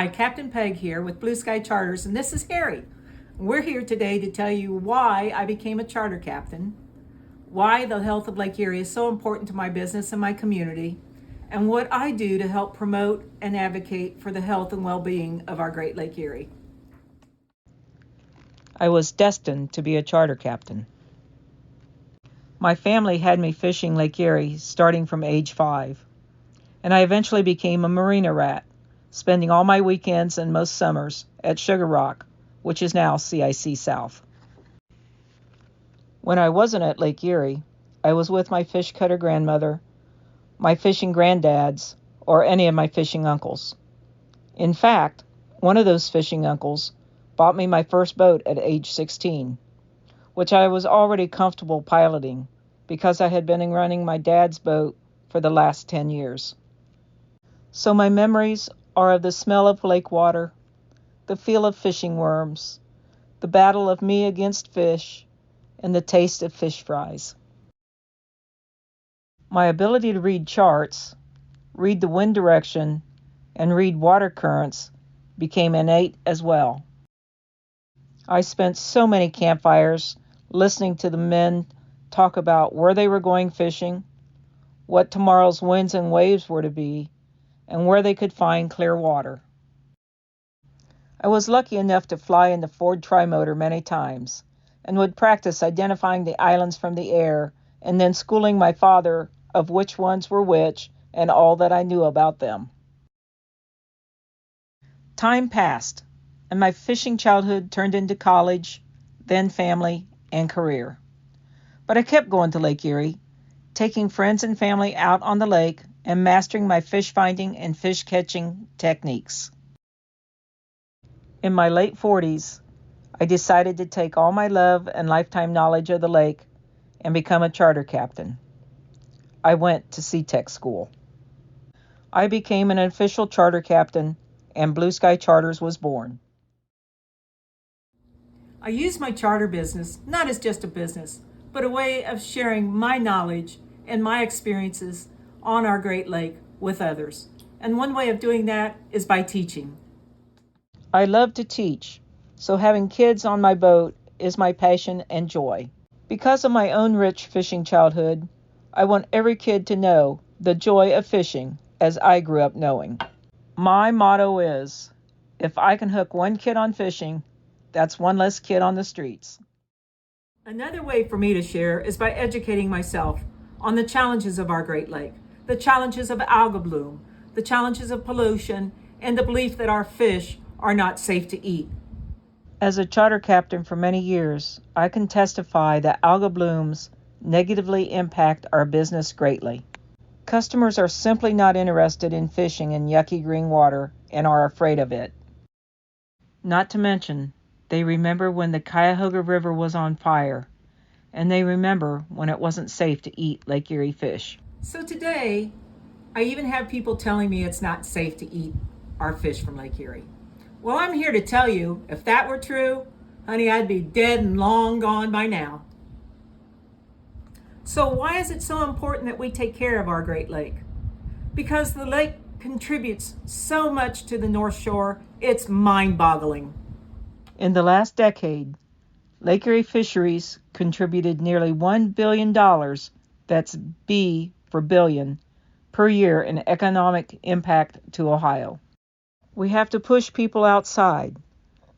Hi, Captain Peg here with Blue Sky Charters, and this is Harry. We're here today to tell you why I became a charter captain, why the health of Lake Erie is so important to my business and my community, and what I do to help promote and advocate for the health and well-being of our great Lake Erie. I was destined to be a charter captain. My family had me fishing Lake Erie starting from age 5, and I eventually became a marina rat, spending all my weekends and most summers at Sugar Rock, which is now CIC South. When I wasn't at Lake Erie, I was with my fish cutter grandmother, my fishing granddads, or any of my fishing uncles. In fact, one of those fishing uncles bought me my first boat at age 16, which I was already comfortable piloting because I had been running my dad's boat for the last 10 years. So my memories are of the smell of lake water, the feel of fishing worms, the battle of me against fish, and the taste of fish fries. My ability to read charts, read the wind direction, and read water currents became innate as well. I spent so many campfires listening to the men talk about where they were going fishing, what tomorrow's winds and waves were to be, and where they could find clear water. I was lucky enough to fly in the Ford Trimotor many times and would practice identifying the islands from the air and then schooling my father of which ones were which and all that I knew about them. Time passed, and my fishing childhood turned into college, then family, and career. But I kept going to Lake Erie, taking friends and family out on the lake and mastering my fish finding and fish catching techniques. In my late 40s, I decided to take all my love and lifetime knowledge of the lake and become a charter captain. I went to SeaTech school. I became an official charter captain, and Blue Sky Charters was born. I use my charter business not as just a business, but a way of sharing my knowledge and my experiences on our Great Lake with others. And one way of doing that is by teaching. I love to teach, so having kids on my boat is my passion and joy. Because of my own rich fishing childhood, I want every kid to know the joy of fishing as I grew up knowing. My motto is, if I can hook one kid on fishing, that's one less kid on the streets. Another way for me to share is by educating myself on the challenges of our Great Lake, the challenges of algal bloom, the challenges of pollution, and the belief that our fish are not safe to eat. As a charter captain for many years, I can testify that algal blooms negatively impact our business greatly. Customers are simply not interested in fishing in yucky green water and are afraid of it. Not to mention, they remember when the Cuyahoga River was on fire, and they remember when it wasn't safe to eat Lake Erie fish. So today, I even have people telling me it's not safe to eat our fish from Lake Erie. Well, I'm here to tell you, if that were true, honey, I'd be dead and long gone by now. So why is it so important that we take care of our Great Lake? Because the lake contributes so much to the North Shore, it's mind-boggling. In the last decade, Lake Erie fisheries contributed nearly $1 billion, that's B for billion, per year in economic impact to Ohio. We have to push people outside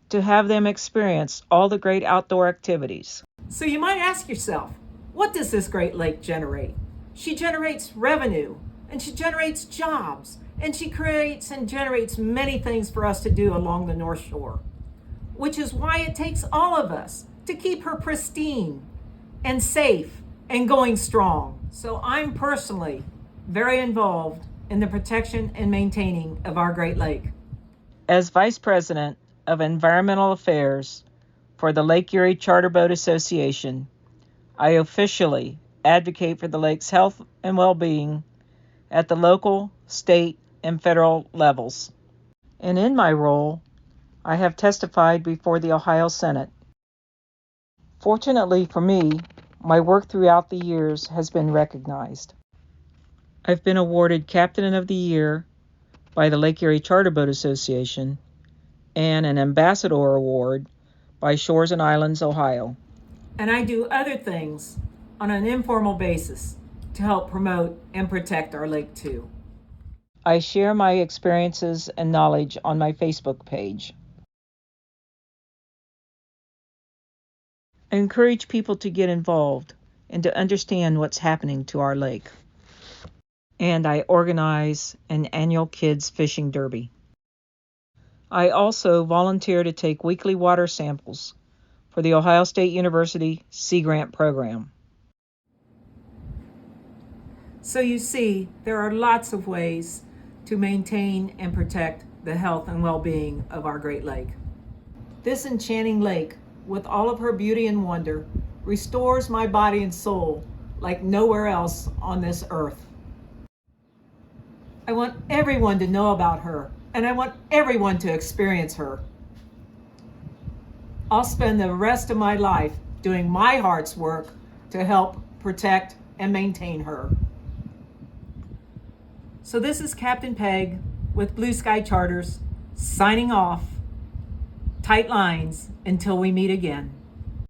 to have them experience all the great outdoor activities. So you might ask yourself, what does this Great Lake generate? She generates revenue, and she generates jobs, and she creates and generates many things for us to do along the North Shore, which is why it takes all of us to keep her pristine and safe and going strong. So I'm personally very involved in the protection and maintaining of our Great Lake. As Vice President of Environmental Affairs for the Lake Erie Charter Boat Association, I officially advocate for the lake's health and well-being at the local, state, and federal levels. And in my role, I have testified before the Ohio Senate. Fortunately for me, my work throughout the years has been recognized. I've been awarded Captain of the Year by the Lake Erie Charter Boat Association and an Ambassador Award by Shores and Islands, Ohio. And I do other things on an informal basis to help promote and protect our lake too. I share my experiences and knowledge on my Facebook page. I encourage people to get involved and to understand what's happening to our lake. And I organize an annual kids fishing derby. I also volunteer to take weekly water samples for the Ohio State University Sea Grant program. So you see, there are lots of ways to maintain and protect the health and well-being of our Great Lake. This enchanting lake, with all of her beauty and wonder, restores my body and soul like nowhere else on this earth. I want everyone to know about her, and I want everyone to experience her. I'll spend the rest of my life doing my heart's work to help protect and maintain her. So this is Captain Peg with Blue Sky Charters, signing off. Tight lines until we meet again.